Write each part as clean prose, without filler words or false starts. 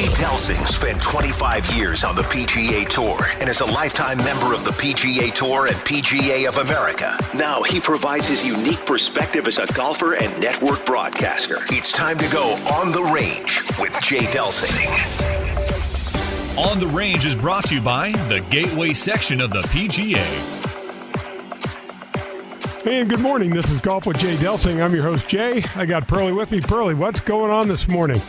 Jay Delsing spent 25 years on the PGA Tour and is a lifetime member of the PGA Tour and PGA of America. Now he provides his unique perspective as a golfer and network broadcaster. It's time to go on the range with Jay Delsing. On the Range is brought to you by the Gateway section of the PGA. Hey, and good morning. This is Golf with Jay Delsing. I'm your host, Jay. I got Pearlie with me. Pearlie, what's going on this morning?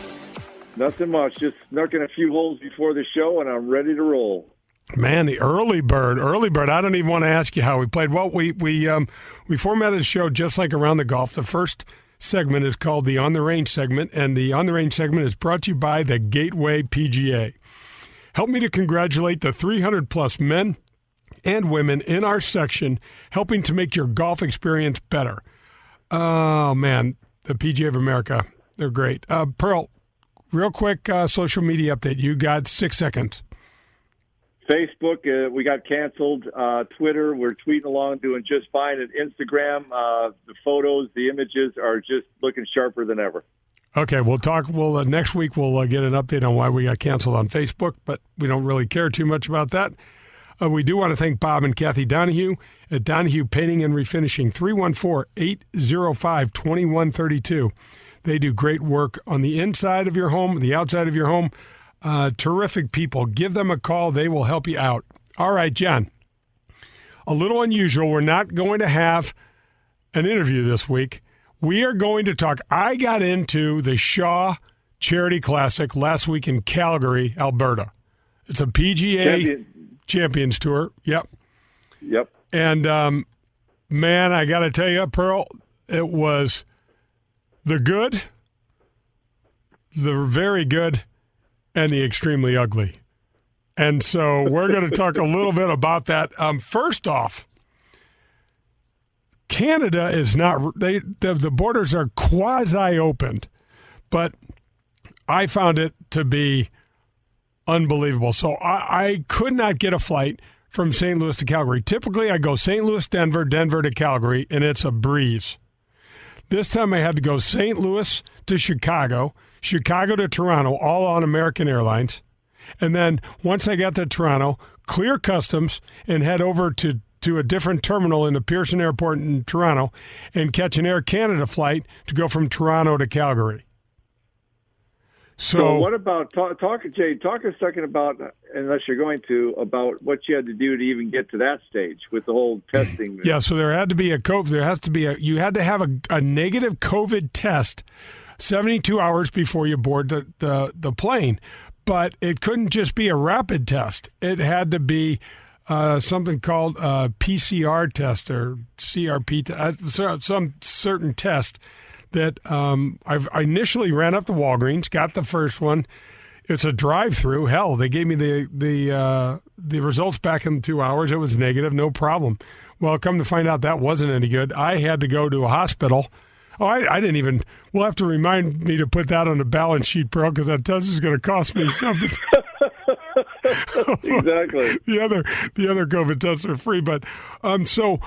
Nothing much. Just snuck in a few holes before the show, and I'm ready to roll. Man, the early bird. I don't even want to ask you how we played. Well, we formatted the show just like Around the Golf. The first segment is called the On the Range segment, and the On the Range segment is brought to you by the Gateway PGA. Help me to congratulate the 300-plus men and women in our section helping to make your golf experience better. Oh, man, the PGA of America, they're great. Pearl, real quick social media update. You got 6 seconds. Facebook, we got canceled. Twitter, we're tweeting along, doing just fine. And Instagram, the photos, the images are just looking sharper than ever. Okay, we'll talk. Next week we'll get an update on why we got canceled on Facebook, but we don't really care too much about that. We do want to thank Bob and Kathy Donahue at Donahue Painting and Refinishing, 314-805-2132. They do great work on the inside of your home, the outside of your home. Terrific people. Give them a call. They will help you out. All right, John. A little unusual. We're not going to have an interview this week. We are going to talk. I got into the Shaw Charity Classic last week in Calgary, Alberta. It's a PGA Champions Tour. Yep. And, man, I got to tell you, Pearl, it was the good, the very good, and the extremely ugly. And so we're going to talk a little bit about that. First off, Canada is not, the borders are quasi-opened, but I found it to be unbelievable. So I could not get a flight from St. Louis to Calgary. Typically, I go St. Louis, Denver, Denver to Calgary, and it's a breeze. This time I had to go St. Louis to Chicago, Chicago to Toronto, all on American Airlines. And then once I got to Toronto, clear customs and head over to a different terminal in the Pearson Airport in Toronto and catch an Air Canada flight to go from Toronto to Calgary. So what about, Jay, talk a second about, unless you're going to, about what you had to do to even get to that stage with the whole testing. Yeah, so you had to have a negative COVID test 72 hours before you board the plane. But it couldn't just be a rapid test. It had to be something called a PCR test or CRP, some certain test that I initially ran up to Walgreens, got the first one. It's a drive-through. Hell, they gave me the results back in 2 hours. It was negative, no problem. Well, come to find out that wasn't any good. I had to go to a hospital. Oh, I didn't even. We'll have to remind me to put that on the balance sheet, Pearl, because that test is going to cost me something. Exactly. The other COVID tests are free, but so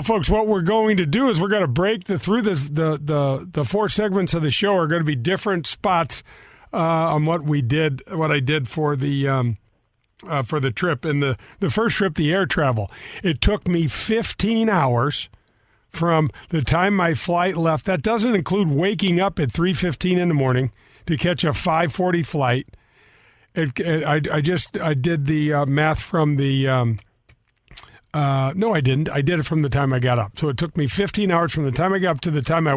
folks, what we're going to do is we're going to break through the 4 segments of the show are going to be different spots on what I did for the trip. And the first trip, the air travel, it took me 15 hours from the time my flight left. That doesn't include waking up at 3:15 in the morning to catch a 5:40 flight. I did the math from the no, I didn't. I did it from the time I got up. So it took me 15 hours from the time I got up to the time I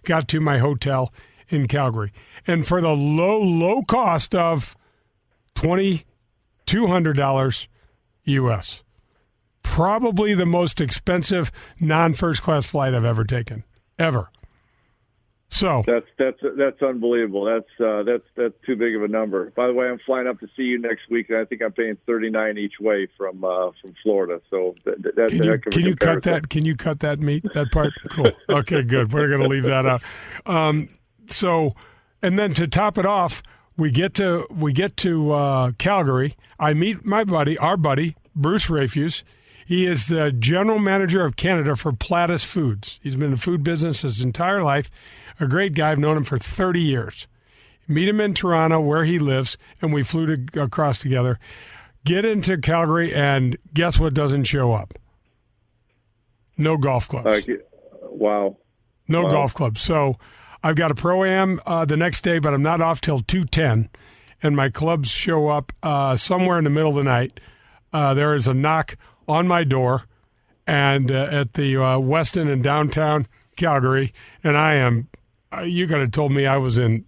got to my hotel in Calgary. And for the low cost of $2,200 US. Probably the most expensive non-first class flight I've ever taken, ever. So that's unbelievable. That's too big of a number. By the way, I'm flying up to see you next week, and I think I'm paying $39 each way from Florida. So that's can you cut that? Can you cut that part? Cool. Okay, good. We're going to leave that out. So, and then to top it off, we get to Calgary. I meet our buddy Bruce Rafuse. He is the general manager of Canada for Plattis Foods. He's been in the food business his entire life. A great guy. I've known him for 30 years. meet him in Toronto where he lives, and we flew across together. Get into Calgary, and guess what doesn't show up? No golf clubs. Wow. No golf clubs. So I've got a Pro-Am the next day, but I'm not off till 2:10, and my clubs show up somewhere in the middle of the night. There is a knock on my door and at the Westin in downtown Calgary, and I am you could have told me I was in,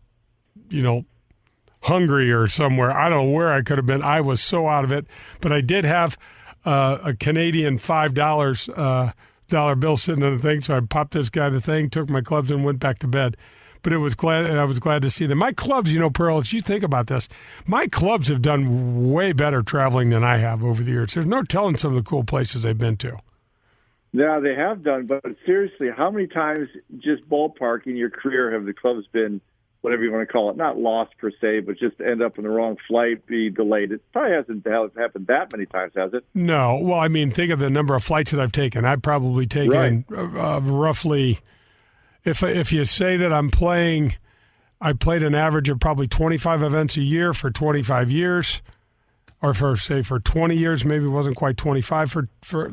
Hungary or somewhere. I don't know where I could have been. I was so out of it, but I did have a Canadian $5 dollar bill sitting on the thing, so I popped this guy the thing, took my clubs, and went back to bed. But I was glad to see them. My clubs, Pearl, if you think about this, my clubs have done way better traveling than I have over the years. There's no telling some of the cool places they've been to. Yeah, they have done, but seriously, how many times, just ballpark, in your career have the clubs been, whatever you want to call it, not lost per se, but just end up in the wrong flight, be delayed? It probably hasn't happened that many times, has it? No. Well, I mean, think of the number of flights that I've taken. I've probably taken roughly, if you say that I played an average of probably 25 events a year for 25 years, or for 20 years, maybe it wasn't quite 25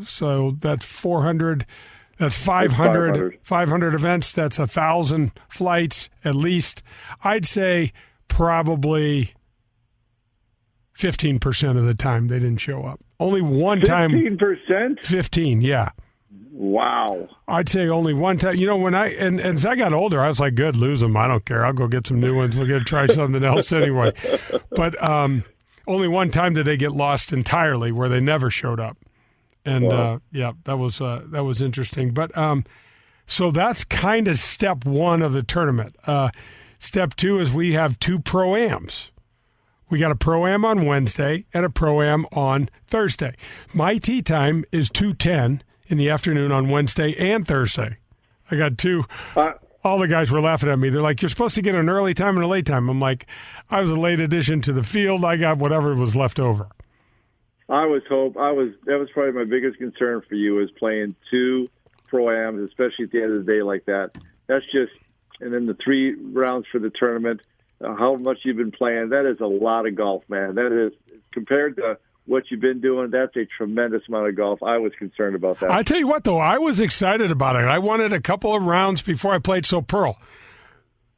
so that's 400. That's 500 events. That's 1,000 flights at least. I'd say probably 15% of the time they didn't show up. Only one time. 15%? 15, yeah. Wow. I'd say only one time. When and as I got older, I was like, good, lose them. I don't care. I'll go get some new ones. We're going to try something else anyway. But only one time did they get lost entirely where they never showed up. And, wow. That was interesting. But so that's kind of step one of the tournament. Step two is we have 2 Pro-Ams. We got a Pro-Am on Wednesday and a Pro-Am on Thursday. My tee time is 2:10 in the afternoon on Wednesday and Thursday. I got 2. All the guys were laughing at me. They're like, you're supposed to get an early time and a late time. I'm like, I was a late addition to the field. I got whatever was left over. That was probably my biggest concern for you, is playing 2 Pro-Ams, especially at the end of the day like that. That's just, and then the 3 rounds for the tournament, how much you've been playing, that is a lot of golf, man. That is, compared to what you've been doing, that's a tremendous amount of golf. I was concerned about that. I tell you what, though, I was excited about it. I wanted a couple of rounds before I played. So, Pearl,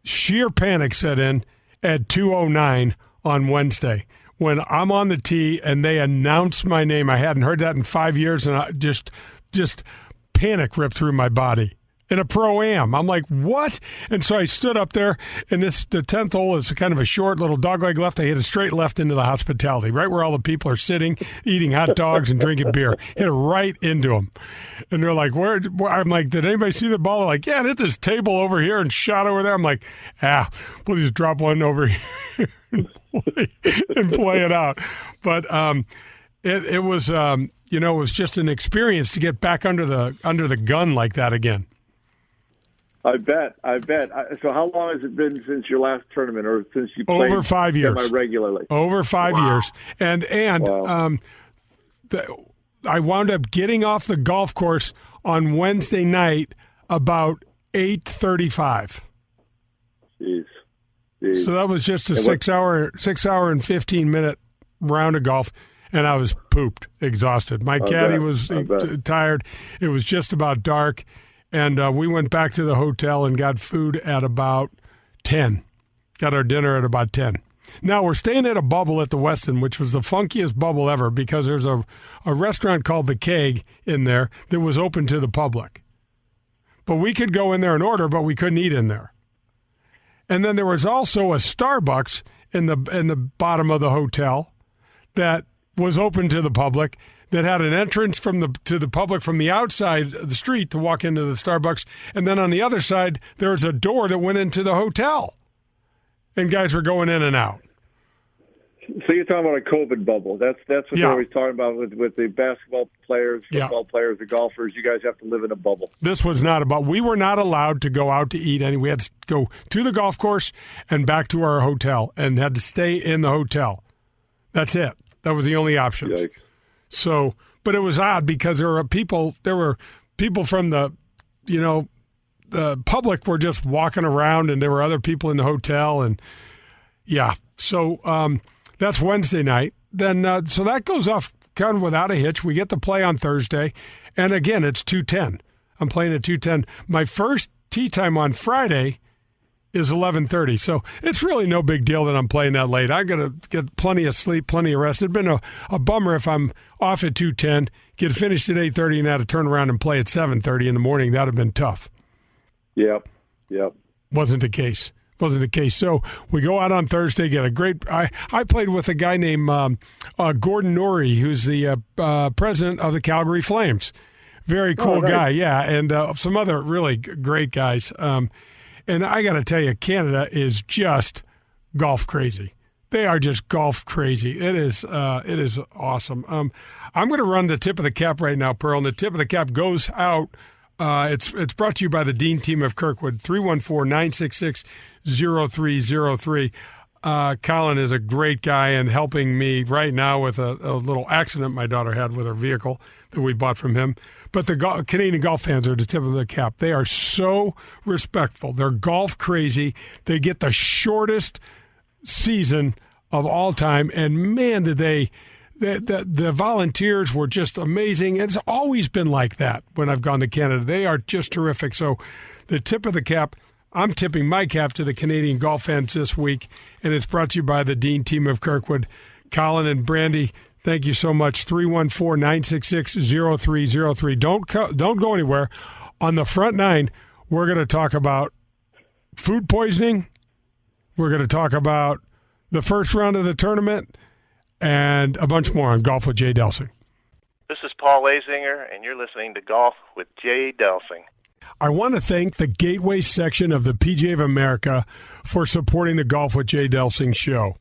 sheer panic set in at 2:09 on Wednesday when I'm on the tee and they announced my name. I hadn't heard that in 5 years, and I just panic ripped through my body. In a Pro-Am. I'm like, what? And so I stood up there, and the 10th hole is kind of a short little dogleg left. I hit a straight left into the hospitality, right where all the people are sitting, eating hot dogs and drinking beer. Hit it right into them. And they're like, where? I'm like, did anybody see the ball? They're like, yeah, it hit this table over here and shot over there. I'm like, we'll just drop one over here and play it out. But it was, it was just an experience to get back under the gun like that again. I bet. So how long has it been since your last tournament, or since you played over 5 years semi-regularly? Over 5 years. And wow. I wound up getting off the golf course on Wednesday night about 8:35. Jeez. So that was just a 6 hour and 15-minute round of golf, and I was pooped, exhausted. My caddy was tired. It was just about dark. And we went back to the hotel and got food at about 10. Got our dinner at about 10. Now, we're staying at a bubble at the Westin, which was the funkiest bubble ever, because there's a restaurant called The Keg in there that was open to the public. But we could go in there and order, but we couldn't eat in there. And then there was also a Starbucks in the bottom of the hotel that was open to the public, that had an entrance to the public from the outside of the street to walk into the Starbucks. And then on the other side, there was a door that went into the hotel. And guys were going in and out. So you're talking about a COVID bubble. That's what they're always talking about with the basketball players, football players, the golfers. You guys have to live in a bubble. This was not a bubble. We were not allowed to go out to eat. We had to go to the golf course and back to our hotel and had to stay in the hotel. That's it. That was the only option. Yikes. So, but it was odd because there were people from the public were just walking around, and there were other people in the hotel, and Yeah. So that's Wednesday night. Then so that goes off kind of without a hitch. We get to play on Thursday. And again, it's 2:10. I'm playing at 2:10. My first tee time on Friday is 11:30. So it's really no big deal that I'm playing that late. I got to get plenty of sleep, plenty of rest. It'd been a bummer if I'm off at 2:10, get finished at 8:30, and had to turn around and play at 7:30 in the morning. That would have been tough. Yep. Wasn't the case. So we go out on Thursday, get a great – I played with a guy named Gordon Norrie, who's the president of the Calgary Flames. Very cool guy, yeah, and some other really great guys. And I got to tell you, Canada is just golf crazy. They are just golf crazy. It is awesome. I'm going to run the tip of the cap right now, Pearl, and the tip of the cap goes out. It's brought to you by the Dean team of Kirkwood, 314-966-0303. Colin is a great guy and helping me right now with a little accident my daughter had with her vehicle that we bought from him. But the Canadian golf fans are the tip of the cap. They are so respectful. They're golf crazy. They get the shortest season of all time. And, man, did they – the volunteers were just amazing. It's always been like that when I've gone to Canada. They are just terrific. So the tip of the cap, I'm tipping my cap to the Canadian golf fans this week, and it's brought to you by the Dean team of Kirkwood. Colin and Brandy, thank you so much. 314-966-0303. Don't go anywhere. On the front nine, we're going to talk about food poisoning. We're going to talk about the first round of the tournament and a bunch more on Golf with Jay Delsing. This is Paul Lazinger, and you're listening to Golf with Jay Delsing. I want to thank the Gateway section of the PGA of America for supporting the Golf with Jay Delsing show.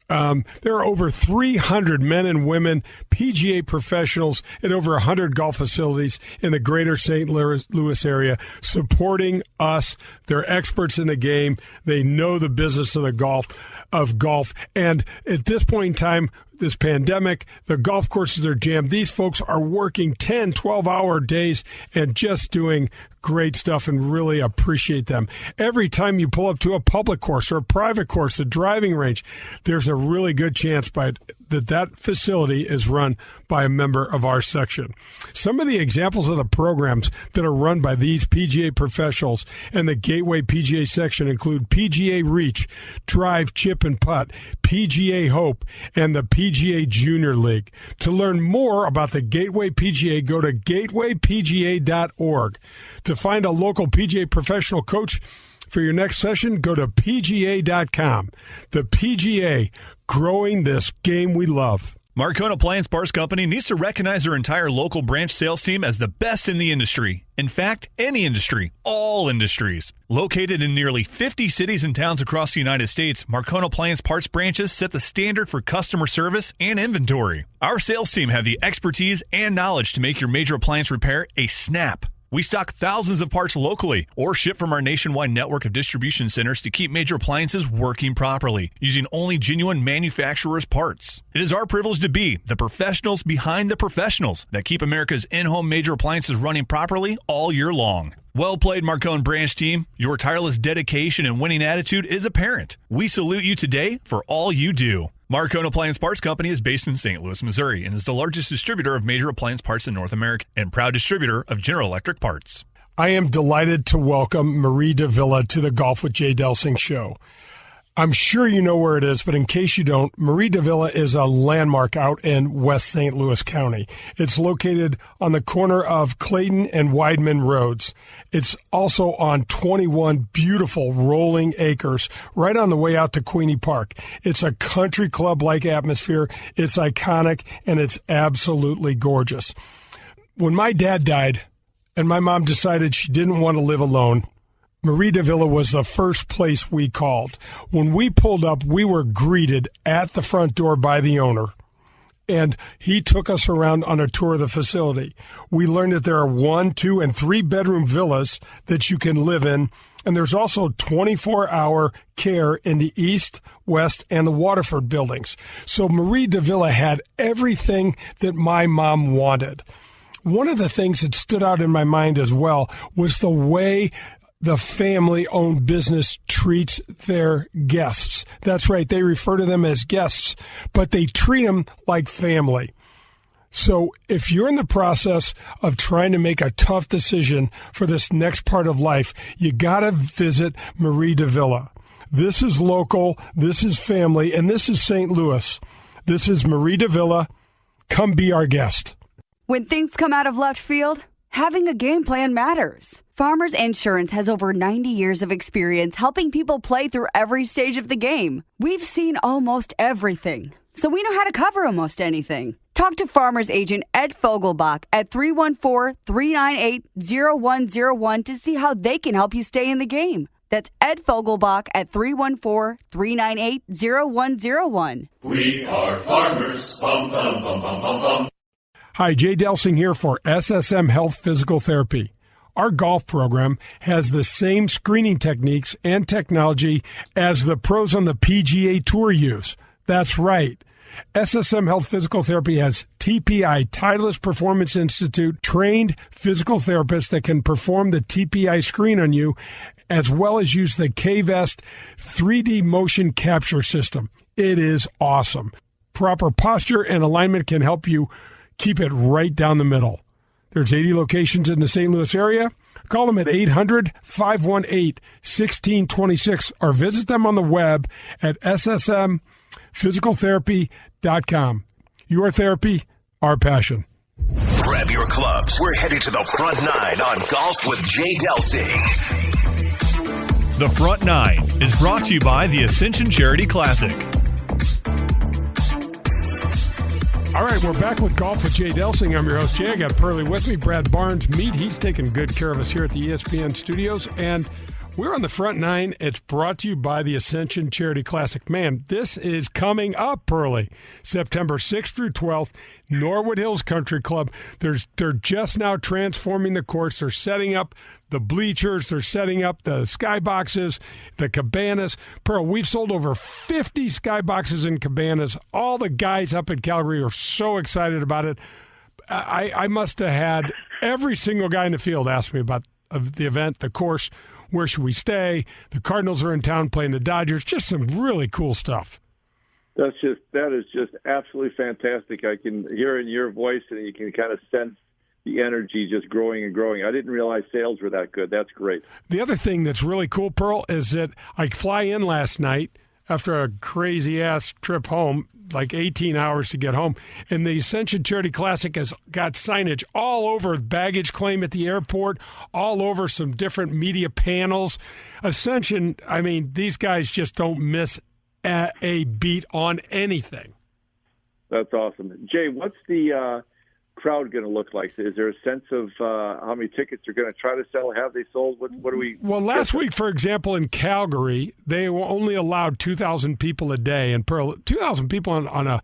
There are over 300 men and women PGA professionals at over 100 golf facilities in the greater St. Louis area supporting us. They're experts in the game. They know the business of golf. And at this point in time, this pandemic, the golf courses are jammed. These folks are working 10, 12-hour days and just doing great stuff, and really appreciate them. Every time you pull up to a public course or a private course, a driving range, there's a really good chance that facility is run by a member of our section. Some of the examples of the programs that are run by these PGA professionals and the Gateway PGA section include PGA Reach, Drive, Chip, and Putt, PGA Hope, and the PGA Junior League. To learn more about the Gateway PGA, go to gatewaypga.org. To find a local PGA professional coach for your next session, go to pga.com. The PGA, growing this game we love. Marcone Appliance Parts Company needs to recognize their entire local branch sales team as the best in the industry. In fact, any industry, all industries. Located in nearly 50 cities and towns across the United States, Marcone Appliance Parts branches set the standard for customer service and inventory. Our sales team have the expertise and knowledge to make your major appliance repair a snap. We stock thousands of parts locally or ship from our nationwide network of distribution centers to keep major appliances working properly, using only genuine manufacturer's parts. It is our privilege to be the professionals behind the professionals that keep America's in-home major appliances running properly all year long. Well played, Marcone branch team. Your tireless dedication and winning attitude is apparent. We salute you today for all you do. Marcone Appliance Parts Company is based in St. Louis, Missouri, and is the largest distributor of major appliance parts in North America and proud distributor of General Electric parts. I am delighted to welcome Marie Davila to the Golf with Jay Delsing show. I'm sure you know where it is, but in case you don't, Marie Davila is a landmark out in West St. Louis County. It's located on the corner of Clayton and Weidman Roads. It's also on 21 beautiful rolling acres right on the way out to Queenie Park. It's a country club-like atmosphere. It's iconic, and it's absolutely gorgeous. When my dad died and my mom decided she didn't want to live alone, Marie Davila was the first place we called. When we pulled up, we were greeted at the front door by the owner, and he took us around on a tour of the facility. We learned that there are 1, 2, and 3 bedroom villas that you can live in, and there's also 24-hour care in the East, West, and the Waterford buildings. So Marie Davila had everything that my mom wanted. One of the things that stood out in my mind as well was the way the family-owned business treats their guests. That's right, they refer to them as guests, but they treat them like family. So if you're in the process of trying to make a tough decision for this next part of life, you got to visit Marie de Villa. This is local, this is family, and this is St. Louis. This is Marie de Villa. Come be our guest. When things come out of left field, having a game plan matters. Farmers Insurance has over 90 years of experience helping people play through every stage of the game. We've seen almost everything, so we know how to cover almost anything. Talk to Farmers Agent Ed Fogelbach at 314-398-0101 to see how they can help you stay in the game. That's Ed Fogelbach at 314-398-0101. We are farmers. Bum, bum, bum, bum, bum, bum. Hi, Jay Delsing here for SSM Health Physical Therapy. Our golf program has the same screening techniques and technology as the pros on the PGA Tour use. That's right. SSM Health Physical Therapy has TPI, Titleist Performance Institute, trained physical therapists that can perform the TPI screen on you, as well as use the K-Vest 3D motion capture system. It is awesome. Proper posture and alignment can help you keep it right down the middle. There's 80 locations in the St. Louis area. Call them at 800-518-1626 or visit them on the web at ssmphysicaltherapy.com. Your therapy, our passion. Grab your clubs. We're headed to the front nine on Golf with Jay Delsing. The Front Nine is brought to you by the Ascension Charity Classic. All right, we're back with Golf with Jay Delsing. I'm your host, Jay. I got Pearlie with me. Brad Barnes, he's taking good care of us here at the ESPN studios. And we're on the Front Nine. It's brought to you by the Ascension Charity Classic. Man, this is coming up, Pearlie. September 6th through 12th, Norwood Hills Country Club. They're just now transforming the course. They're setting up the bleachers. They're setting up the skyboxes, the cabanas. Pearl, we've sold over 50 skyboxes and cabanas. All the guys up in Calgary are so excited about it. I must have had every single guy in the field ask me about the event, the course. Where should we stay? The Cardinals are in town playing the Dodgers. Just some really cool stuff. That is just absolutely fantastic. I can hear in your voice, and you can kind of sense the energy just growing and growing. I didn't realize sales were that good. That's great. The other thing that's really cool, Pearl, is that I fly in last night after a crazy-ass trip home, like 18 hours to get home, and the Ascension Charity Classic has got signage all over baggage claim at the airport, all over some different media panels. Ascension, I mean, these guys just don't miss a beat on anything. That's awesome. Jay, what's the crowd going to look like? Is there a sense of how many tickets they're going to try to sell? Have they sold? What do we? Well, last week, for example, in Calgary, they only allowed 2,000 people a day, and 2,000 people on a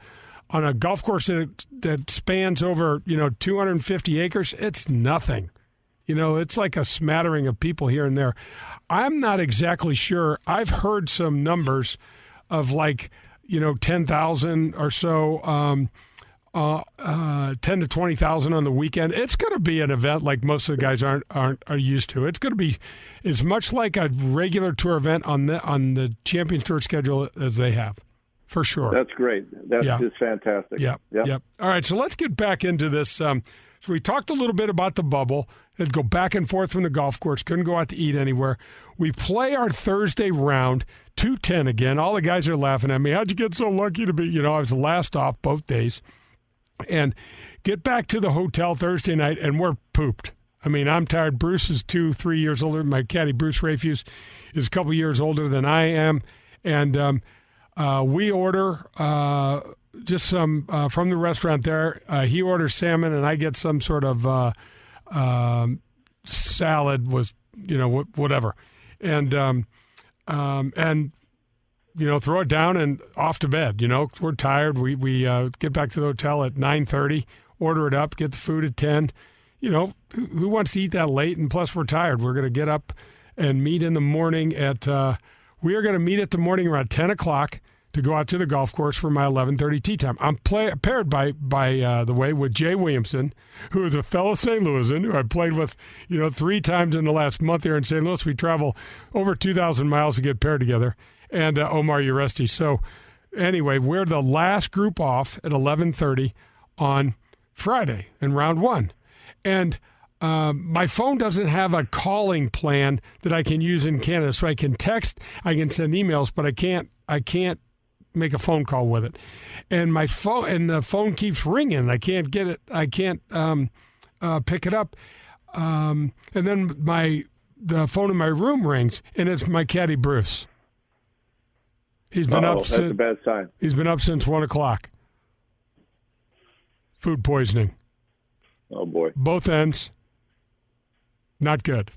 golf course that spans over 250 acres. It's nothing. It's like a smattering of people here and there. I'm not exactly sure. I've heard some numbers of 10,000 or so. 10 to 20,000 on the weekend. It's going to be an event like most of the guys are used to. It's going to be as much like a regular tour event on the Champions Tour schedule as they have, for sure. That's great. That's just fantastic. Yep. All right, so let's get back into this. So we talked a little bit about the bubble. It'd go back and forth from the golf course. Couldn't go out to eat anywhere. We play our Thursday round, 2:10 again. All the guys are laughing at me. How'd you get so lucky to be? I was the last off both days. And get back to the hotel Thursday night, and we're pooped. I mean, I'm tired. Bruce is 2-3 years older. My caddy, Bruce Rayfuse, is a couple years older than I am. And we order just some from the restaurant there. He orders salmon, and I get some sort of salad with, whatever. And throw it down and off to bed. We're tired. We get back to the hotel at 9:30, order it up, get the food at 10. Who wants to eat that late? And plus, we're tired. We're going to get up and meet in the morning we are going to meet at the morning around 10 o'clock to go out to the golf course for my 11:30 tee time. I'm paired by the way with Jay Williamson, who is a fellow St. Louisan who I played with 3 times in the last month here in St. Louis. We travel over 2,000 miles to get paired together, and Omar Uresti. So anyway, we're the last group off at 11:30 on Friday in round 1, and my phone doesn't have a calling plan that I can use in Canada, so I can text, I can send emails, but I can't make a phone call with it. And the phone keeps ringing. I can't get it. I can't pick it up. And then the phone in my room rings, and it's my caddy Bruce. He's been up. That's a bad sign. He's been up since 1:00. Food poisoning. Oh boy. Both ends. Not good.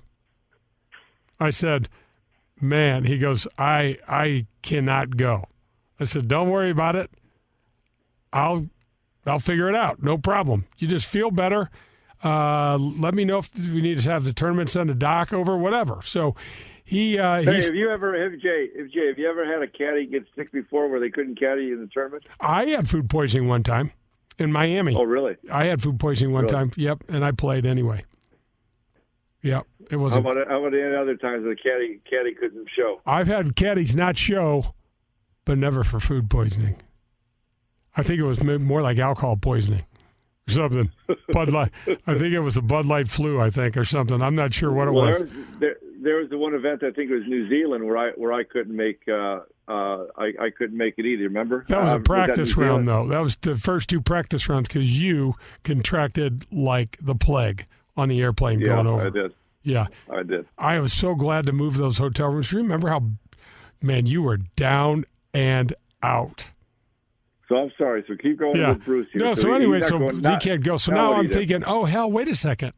I said, man, he goes, I cannot go. I said, don't worry about it. I'll figure it out. No problem. You just feel better. Let me know if we need to have the tournament, send a doc over, whatever. So Jay, have you ever had a caddy get sick before where they couldn't caddy you in the tournament? I had food poisoning one time in Miami. Oh, really? I had food poisoning one time. Yep, and I played anyway. Yep, it was. How about any other times the caddy couldn't show? I've had caddies not show, but never for food poisoning. I think it was more like alcohol poisoning or something. Bud Light. I think it was a Bud Light flu, or something. I'm not sure what it was. There was the one event, I think it was New Zealand, where I couldn't make I couldn't make it either. Remember? That was a practice round, though. That was the first 2 practice rounds because you contracted like the plague on the airplane going over. I did. Yeah, I did. I was so glad to move those hotel rooms. Remember how, man, you were down and out. So I'm sorry. So keep going with Bruce here. No, so anyway, he can't go. So now I'm thinking, oh, hell, wait a second.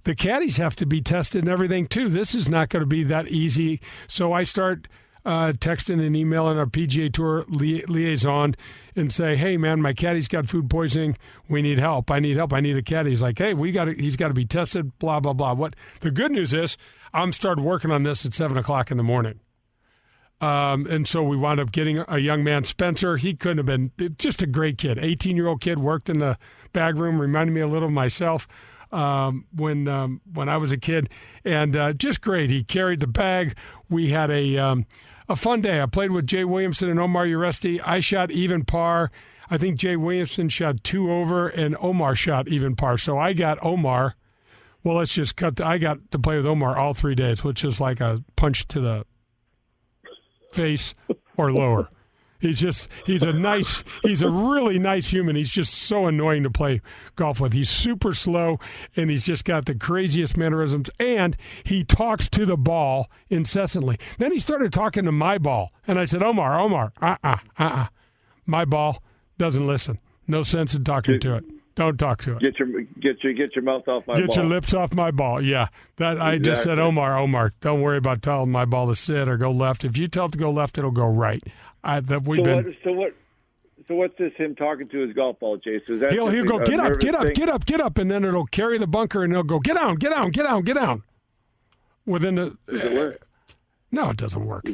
The caddies have to be tested and everything, too. This is not going to be that easy. So I start texting and emailing our PGA Tour liaison and say, hey, man, my caddy's got food poisoning. We need help. I need help. I need a caddy. He's like, hey, he's got to be tested, blah, blah, blah. What the good news is I'm started working on this at 7 o'clock in the morning. And so we wound up getting a young man, Spencer. He couldn't have been just a great kid. 18-year-old kid, worked in the bag room, reminded me a little of myself when I was a kid. And just great. He carried the bag. We had a fun day. I played with Jay Williamson and Omar Uresti. I shot even par. I think Jay Williamson shot 2 over, and Omar shot even par. So I got Omar. Well, let's just I got to play with Omar all 3 days, which is like a punch to the face or lower. He's a really nice human. He's just so annoying to play golf with. He's super slow, and he's just got the craziest mannerisms, and he talks to the ball incessantly. Then he started talking to my ball, and I said, Omar, my ball doesn't listen. No sense in talking to it. Don't talk to it. Get your mouth off my ball. Get your lips off my ball. Yeah, I just said, Omar, don't worry about telling my ball to sit or go left. If you tell it to go left, it'll go right. So what's this him talking to his golf ball, Jay? So he'll go get up, and then it'll carry the bunker, and it'll go get down. Within the Does it work? No, it doesn't work.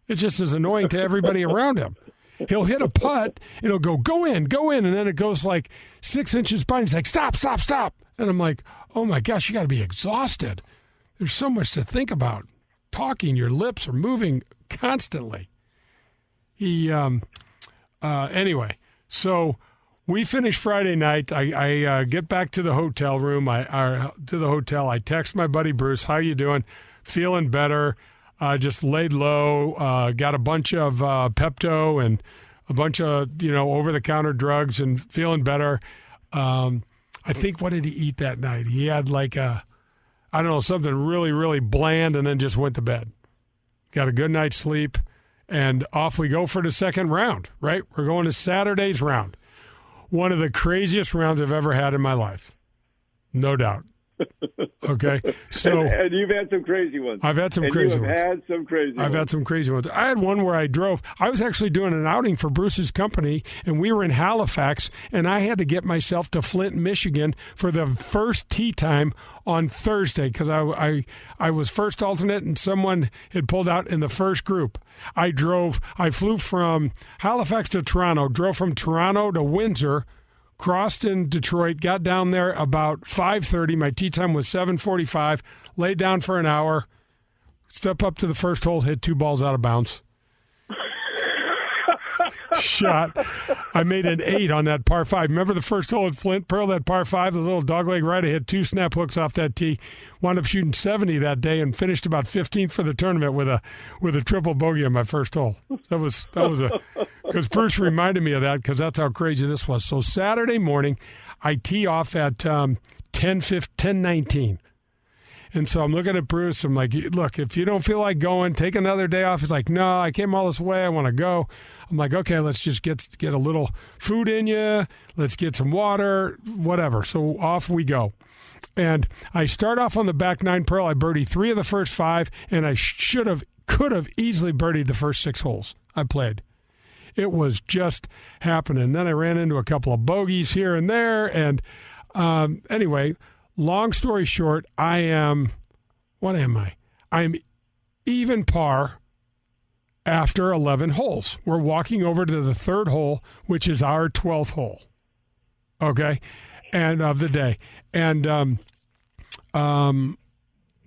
It's just as annoying to everybody around him. He'll hit a putt, and it'll go in, and then it goes like 6 inches by, and he's like, stop. And I'm like, oh my gosh, you got to be exhausted. There's so much to think about. Talking, your lips are moving constantly. Anyway, so we finish Friday night. I get back to the hotel room. I text my buddy Bruce, how you doing? Feeling better. Just laid low. Got a bunch of Pepto and a bunch of over-the-counter drugs and feeling better. I think, what did he eat that night? He had something really, really bland, and then just went to bed. Got a good night's sleep. And off we go for the second round, right? We're going to Saturday's round. One of the craziest rounds I've ever had in my life. No doubt. Okay, so and you've had some crazy ones. I've had some crazy ones. Had some crazy I've had some crazy ones. I had one where I was actually doing an outing for Bruce's company, and we were in Halifax, and I had to get myself to Flint, Michigan for the first tee time on Thursday because I was first alternate, and someone had pulled out in the first group. I flew from Halifax to Toronto, drove from Toronto to Windsor, crossed in Detroit, got down there about 5:30. My tee time was 7:45. Laid down for an hour. Step up to the first hole, hit 2 balls out of bounds. Shot. I made an 8 on that par 5. Remember the first hole at Flint, Pearl, that par 5, the little dogleg right? I hit 2 snap hooks off that tee. Wound up shooting 70 that day and finished about 15th for the tournament with a triple bogey on my first hole. That was because Bruce reminded me of that because that's how crazy this was. So Saturday morning, I tee off at 10:19. And so I'm looking at Bruce. I'm like, look, if you don't feel like going, take another day off. He's like, no, I came all this way. I want to go. I'm like, okay, let's just get a little food in you. Let's get some water, whatever. So off we go. And I start off on the back 9 Pearl. I birdied 3 of the first 5, and I could have easily birdied the first 6 holes I played. It was just happening. Then I ran into a couple of bogeys here and there. And anyway, long story short, what am I? I'm even par after 11 holes. We're walking over to the 3rd hole, which is our 12th hole, okay, and of the day. And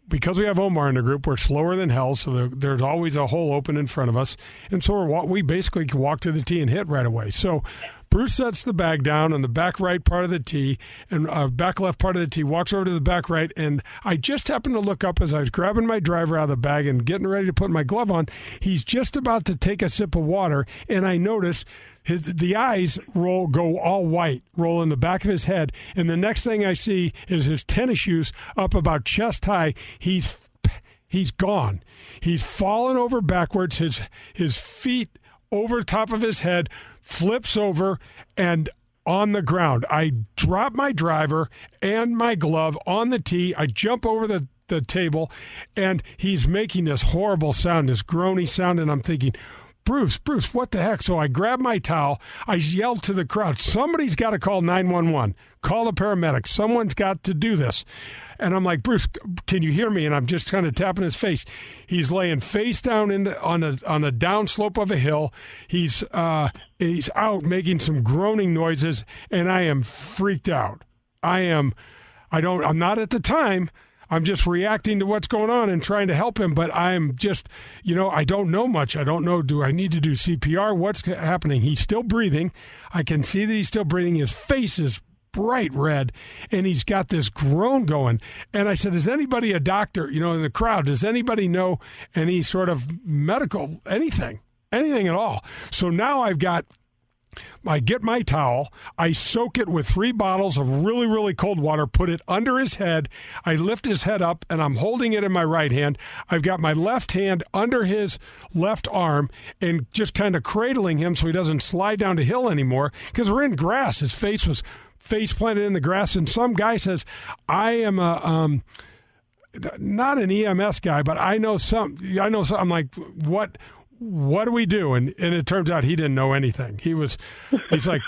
because we have Omar in the group, we're slower than hell, so there's always a hole open in front of us. And so we basically can walk to the tee and hit right away. So Bruce sets the bag down on the back right part of the tee and back left part of the tee, walks over to the back right, and I just happened to look up as I was grabbing my driver out of the bag and getting ready to put my glove on. He's just about to take a sip of water, and I notice the eyes go all white, roll in the back of his head, and the next thing I see is his tennis shoes up about chest high. He's gone. He's fallen over backwards. His feet over top of his head, flips over, and on the ground. I drop my driver and my glove on the tee. I jump over the table, and he's making this horrible sound, this groany sound, and I'm thinking, Bruce, what the heck? So I grab my towel. I yelled to the crowd, somebody's got to call 911. Call the paramedics. Someone's got to do this. And I'm like, Bruce, can you hear me? And I'm just kind of tapping his face. He's laying face down on a downslope of a hill. He's out making some groaning noises, and I am freaked out. I'm not at the time. I'm just reacting to what's going on and trying to help him, but I'm just, I don't know much. I don't know, do I need to do CPR? What's happening? He's still breathing. I can see that he's still breathing. His face is bright red, and he's got this groan going. And I said, is anybody a doctor, in the crowd? Does anybody know any sort of medical, anything at all? So now I get my towel, I soak it with 3 bottles of really, really cold water, put it under his head. I lift his head up, and I'm holding it in my right hand. I've got my left hand under his left arm and just kind of cradling him so he doesn't slide down the hill anymore because we're in grass. His face was face planted in the grass, and some guy says, I am not an EMS guy, but I know some. I'm like, what do we do? And it turns out he didn't know anything. He was like,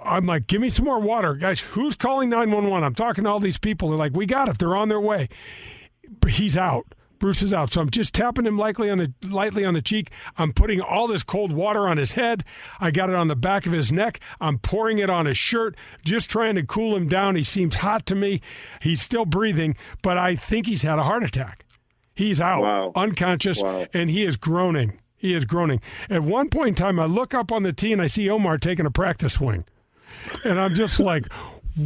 I'm like, give me some more water. Guys, who's calling 911? I'm talking to all these people. They're like, we got it. They're on their way. But he's out. Bruce is out. So I'm just tapping him lightly on the cheek. I'm putting all this cold water on his head. I got it on the back of his neck. I'm pouring it on his shirt, just trying to cool him down. He seems hot to me. He's still breathing, but I think he's had a heart attack. He's out, unconscious, and he is groaning. At one point in time, I look up on the tee, and I see Omar taking a practice swing. And I'm just like,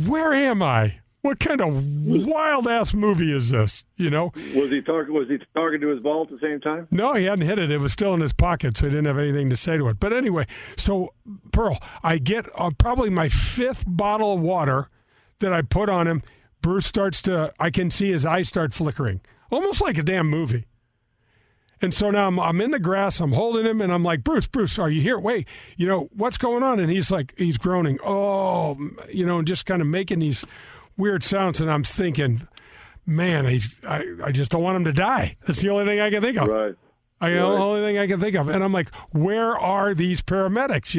where am I? What kind of wild-ass movie is this, Was he talking to his ball at the same time? No, he hadn't hit it. It was still in his pocket, so he didn't have anything to say to it. But anyway, so, Pearl, I get probably my 5th bottle of water that I put on him. Bruce I can see his eyes start flickering. Almost like a damn movie. And so now I'm in the grass, I'm holding him, and I'm like, Bruce, are you here? Wait, what's going on? And he's groaning, and just kind of making these weird sounds, and I'm thinking, man, I just don't want him to die. That's the only thing I can think of. Right. The only thing I can think of. And I'm like, where are these paramedics?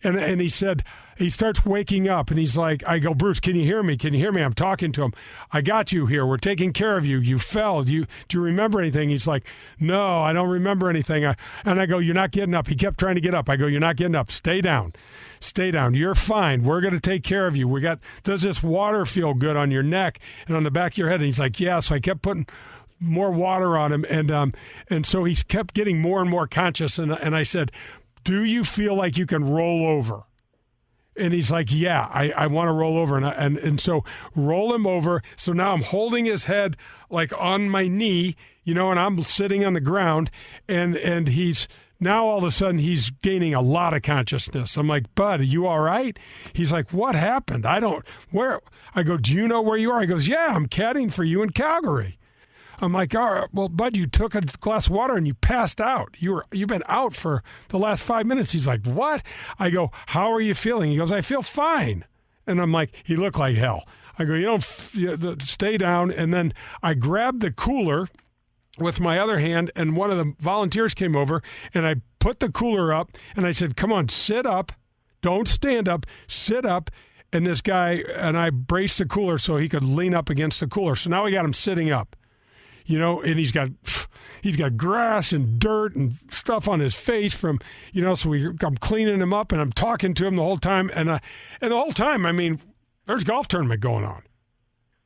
And he said, he starts waking up, and he's like, I go, Bruce, can you hear me? Can you hear me? I'm talking to him. I got you here. We're taking care of you. You fell. Do you remember anything? He's like, no, I don't remember anything. And I go, you're not getting up. He kept trying to get up. I go, you're not getting up. Stay down. Stay down. You're fine. We're going to take care of you. Does this water feel good on your neck and on the back of your head? And he's like, yeah. So I kept putting more water on him, and so he kept getting more and more conscious. And I said, do you feel like you can roll over? And he's like, yeah, I want to roll over. And so roll him over. So now I'm holding his head like on my knee, and I'm sitting on the ground, and he's now all of a sudden he's gaining a lot of consciousness. I'm like, Bud, are you all right? He's like, what happened? I go, do you know where you are? He goes, yeah, I'm caddying for you in Calgary. I'm like, all right, well, Bud, you took a glass of water and you passed out. You've been out for the last 5 minutes. He's like, what? I go, how are you feeling? He goes, I feel fine. And I'm like, he looked like hell. I go, stay down. And then I grabbed the cooler with my other hand, and one of the volunteers came over, and I put the cooler up, and I said, come on, sit up. Don't stand up. Sit up. And this guy, and I braced the cooler so he could lean up against the cooler. So now we got him sitting up. And he's got grass and dirt and stuff on his face from, so I'm cleaning him up, and I'm talking to him the whole time. And the whole time, I mean, there's a golf tournament going on.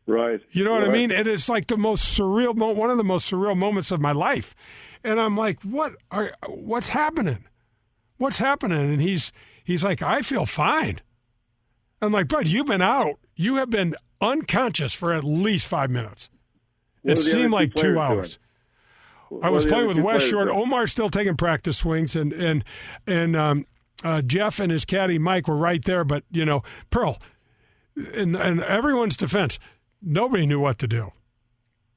Right. You know what I mean? It is like the most surreal, one of the most surreal moments of my life. And I'm like, what's happening? What's happening? And he's like, I feel fine. I'm like, Bud, you've been out. You have been unconscious for at least 5 minute. It seemed like 2 hours. I was playing with West Shore. Omar's still taking practice swings, and Jeff and his caddy Mike were right there. But Pearl, in everyone's defense, nobody knew what to do.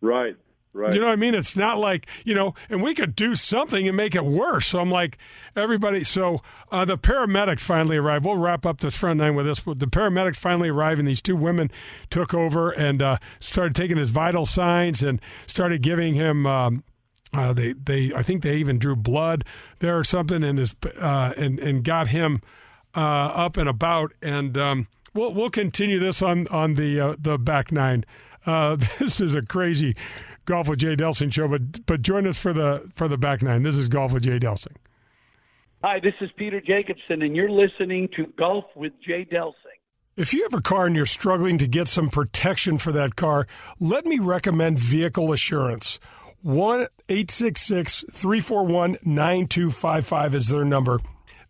Right. You know what I mean? It's not like, and we could do something and make it worse. So I'm like, everybody. So the paramedics finally arrived. We'll wrap up this front nine with this. But the paramedics finally arrived, and these two women took over and started taking his vital signs and started giving him. I think they even drew blood there or something, and got him up and about. And we'll continue this on the back nine. This is a crazy Golf with Jay Delsing show, but join us for the back nine. This is Golf with Jay Delsing. Hi, this is Peter Jacobson, and you're listening to Golf with Jay Delsing. If you have a car and you're struggling to get some protection for that car, let me recommend Vehicle Assurance. 1-866-341-9255 is their number.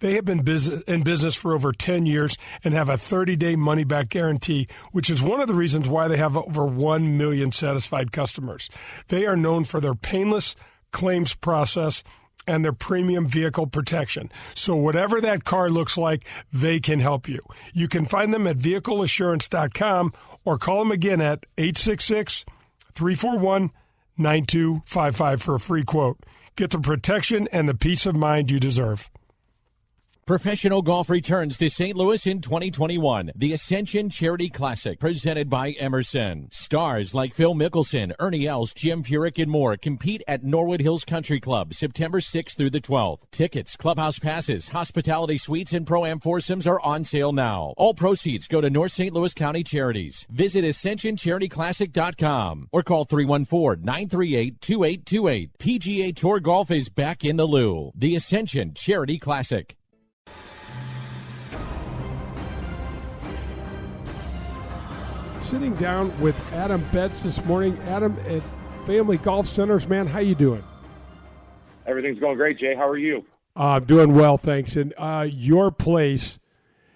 They have been in business for over 10 years and have a 30-day money-back guarantee, which is one of the reasons why they have over 1 million satisfied customers. They are known for their painless claims process and their premium vehicle protection. So whatever that car looks like, they can help you. You can find them at vehicleassurance.com or call them again at 866-341-9255 for a free quote. Get the protection and the peace of mind you deserve. Professional golf returns to St. Louis in 2021. The Ascension Charity Classic, presented by Emerson. Stars like Phil Mickelson, Ernie Els, Jim Furyk, and more compete at Norwood Hills Country Club September 6th through the 12th. Tickets, clubhouse passes, hospitality suites, and Pro-Am foursomes are on sale now. All proceeds go to North St. Louis County Charities. Visit AscensionCharityClassic.com or call 314-938-2828. PGA Tour Golf is back in the Lou. The Ascension Charity Classic. Sitting down with Adam Betts this morning. Adam at Family Golf Centers, man, how you doing? Everything's going great, Jay. How are you? I'm doing well, thanks. And your place,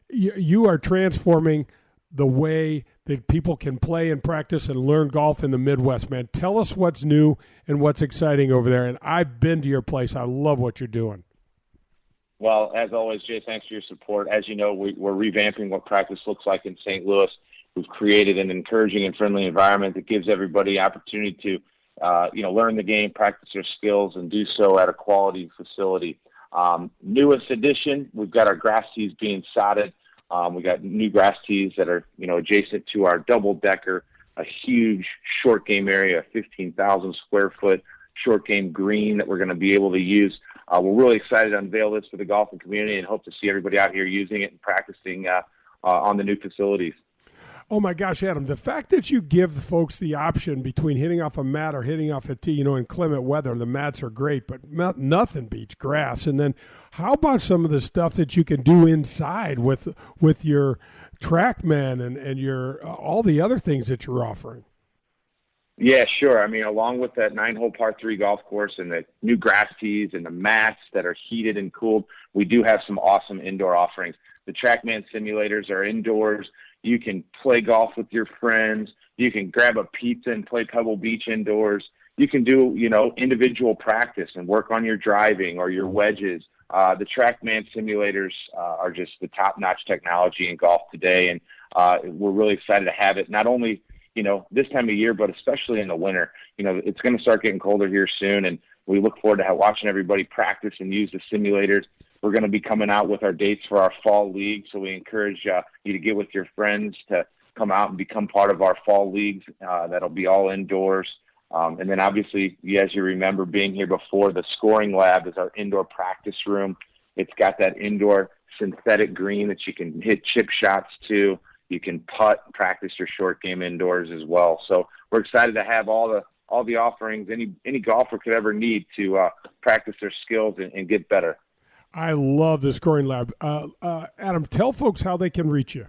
you are transforming the way that people can play and practice and learn golf in the Midwest, man. Tell us what's new and what's exciting over there. And I've been to your place. I love what you're doing. Well, as always, Jay, thanks for your support. As you know, we're revamping what practice looks like in St. Louis. We've created an encouraging and friendly environment that gives everybody opportunity to, learn the game, practice their skills, and do so at a quality facility. Newest addition, we've got our grass tees being sodded We got new grass tees that are, adjacent to our double-decker, a huge short game area, 15,000 square foot short game green that we're going to be able to use. We're really excited to unveil this for the golfing community and hope to see everybody out here using it and practicing on the new facilities. Oh, my gosh, Adam, the fact that you give the folks the option between hitting off a mat or hitting off a tee, in inclement weather, the mats are great, but nothing beats grass. And then how about some of the stuff that you can do inside with your TrackMan and your all the other things that you're offering? Yeah, sure. I mean, along with that 9-hole par 3 golf course and the new grass tees and the mats that are heated and cooled, we do have some awesome indoor offerings. The TrackMan simulators are indoors. You can play golf with your friends. You can grab a pizza and play Pebble Beach indoors. You can do, individual practice and work on your driving or your wedges. The TrackMan simulators are just the top-notch technology in golf today, and we're really excited to have it not only, this time of year, but especially in the winter. It's going to start getting colder here soon, and we look forward to watching everybody practice and use the simulators. We're going to be coming out with our dates for our fall league, so we encourage you to get with your friends to come out and become part of our fall leagues. That'll be all indoors. And then obviously, as you remember being here before, the scoring lab is our indoor practice room. It's got that indoor synthetic green that you can hit chip shots to. You can putt, practice your short game indoors as well. So we're excited to have all the offerings any golfer could ever need to practice their skills and get better. I love the scoring lab. Adam, tell folks how they can reach you.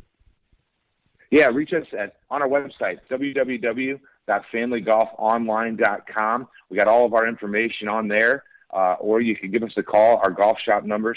Yeah, reach us on our website, www.familygolfonline.com. We got all of our information on there, or you can give us a call. Our golf shop number,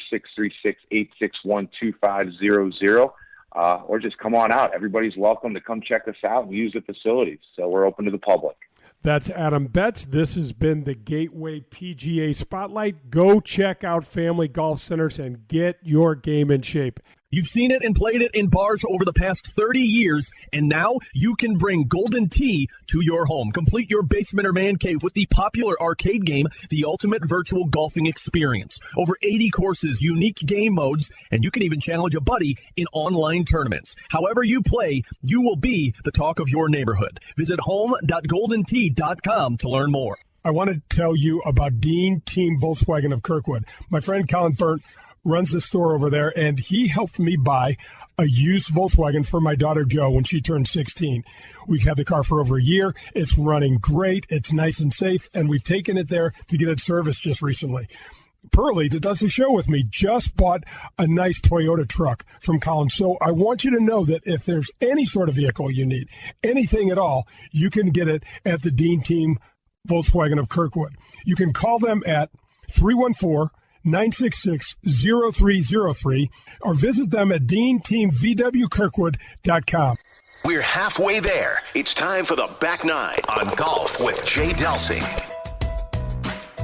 636-861-2500, or just come on out. Everybody's welcome to come check us out and use the facilities. So we're open to the public. That's Adam Betts. This has been the Gateway PGA Spotlight. Go check out Family Golf Centers and get your game in shape. You've seen it and played it in bars over the past 30 years, and now you can bring Golden Tee to your home. Complete your basement or man cave with the popular arcade game, the ultimate virtual golfing experience. Over 80 courses, unique game modes, and you can even challenge a buddy in online tournaments. However you play, you will be the talk of your neighborhood. Visit home.goldentee.com to learn more. I want to tell you about Dean Team Volkswagen of Kirkwood. My friend Colin Burnt runs the store over there, and he helped me buy a used Volkswagen for my daughter Jo when she turned 16. We've had the car for over a year. It's running great. It's nice and safe, and we've taken it there to get it serviced just recently. Pearlie, that does the show with me, just bought a nice Toyota truck from Colin. So I want you to know that if there's any sort of vehicle you need, anything at all, you can get it at the Dean Team Volkswagen of Kirkwood. You can call them at 314-966-0303 or visit them at deanteamvwkirkwood.com. We're halfway there. It's time for the Back Nine on Golf with Jay Delsing.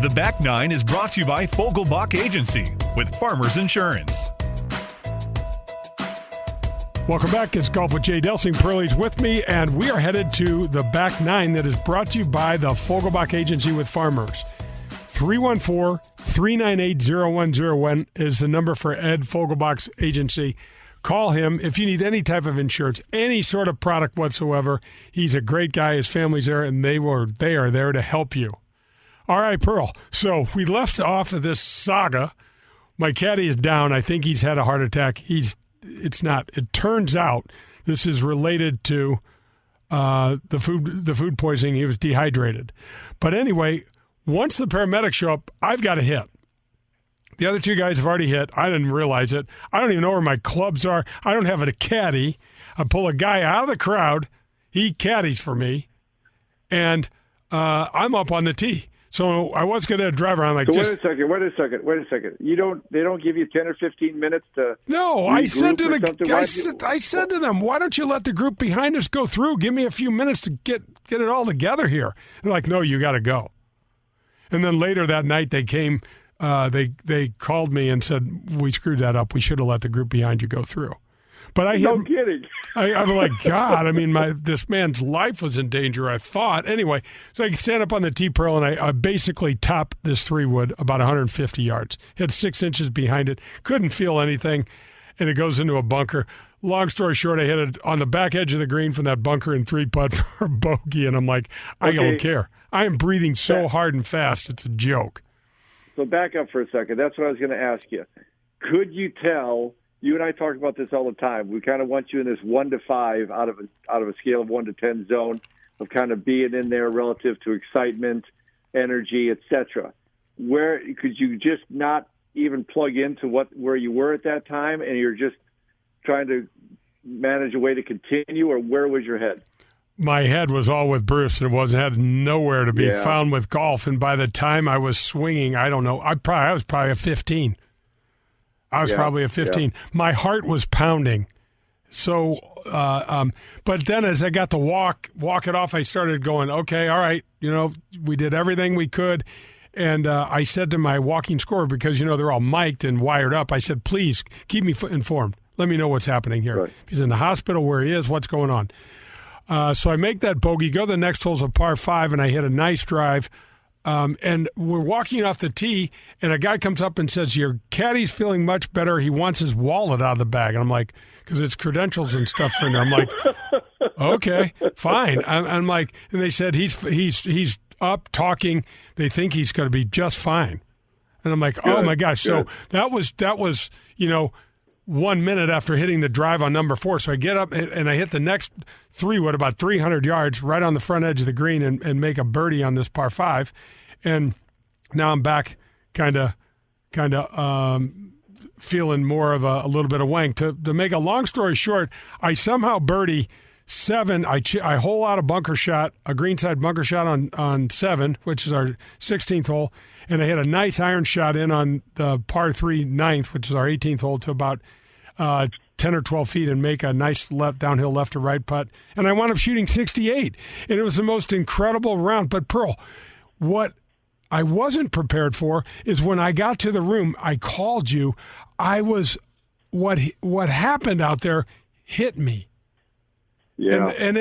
The Back Nine is brought to you by Fogelbach Agency with Farmers Insurance. Welcome back. It's Golf with Jay Delsing. Pearlie's with me, and we are headed to the Back Nine that is brought to you by the Fogelbach Agency with Farmers. 314-398-0101 is the number for Ed Fogelbach's agency. Call him if you need any type of insurance, any sort of product whatsoever. He's a great guy. His family's there, and they are there to help you. All right, Pearl. So we left off of this saga. My caddy is down. I think he's had a heart attack. It's not. It turns out this is related to the food poisoning. He was dehydrated. But anyway, once the paramedics show up, I've got to hit. The other two guys have already hit. I didn't realize it. I don't even know where my clubs are. I don't have a caddy. I pull a guy out of the crowd. He caddies for me. And I'm up on the tee. So I was going to drive around like. So wait a second. They don't give you 10 or 15 minutes to. No, I said to them, why don't you let the group behind us go through? Give me a few minutes to get it all together here. They're like, no, you got to go. And then later that night they came. They called me and said, we screwed that up. We should have let the group behind you go through. But no kidding. I'm like, God, I mean, this man's life was in danger, I thought. Anyway, so I stand up on the tee, Pearl, and I basically top this 3-wood about 150 yards. Hit 6 inches behind it. Couldn't feel anything. and it goes into a bunker. Long story short, I hit it on the back edge of the green from that bunker in 3-putt for a bogey, and I'm like, I don't care. I am breathing so hard and fast, it's a joke. So back up for a second. That's what I was going to ask you. Could you tell? You and I talk about this all the time. We kind of want you in this 1 to 5 out of a scale of 1 to 10 zone of kind of being in there relative to excitement, energy, etc. Where could you just not even plug into where you were at that time, and you're just trying to manage a way to continue, or where was your head? My head was all with Bruce, and it had nowhere to be found with golf. And by the time I was swinging, I don't know, I was probably a 15. I was probably a 15. Yeah. My heart was pounding. So, but then as I got to walk it off, I started going, okay, all right, we did everything we could. And I said to my walking scorer, because, they're all mic'd and wired up, I said, please keep me informed. Let me know what's happening here. Right. If he's in the hospital, where he is, what's going on. So I make that bogey, go to the next hole's a par 5, and I hit a nice drive. And we're walking off the tee, and a guy comes up and says, your caddy's feeling much better. He wants his wallet out of the bag. And I'm like, because it's credentials and stuff in there. I'm like, okay, fine. I'm like, and they said he's up talking. They think he's going to be just fine. And I'm like, oh my gosh. Good. So that was 1 minute after hitting the drive on number 4. So I get up and I hit the next 3, about 300 yards right on the front edge of the green and make a birdie on this par 5. And now I'm back kind of feeling more of a little bit of wank. To make a long story short, I somehow birdie 7. I hole out a bunker shot, a greenside bunker shot on 7, which is our 16th hole. And I hit a nice iron shot in on the par 3 9th, which is our 18th hole, to about 10 or 12 feet and make a nice downhill left to right putt. And I wound up shooting 68. And it was the most incredible round. But, Pearl, what I wasn't prepared for is when I got to the room, I called you. What happened out there hit me. Yeah, and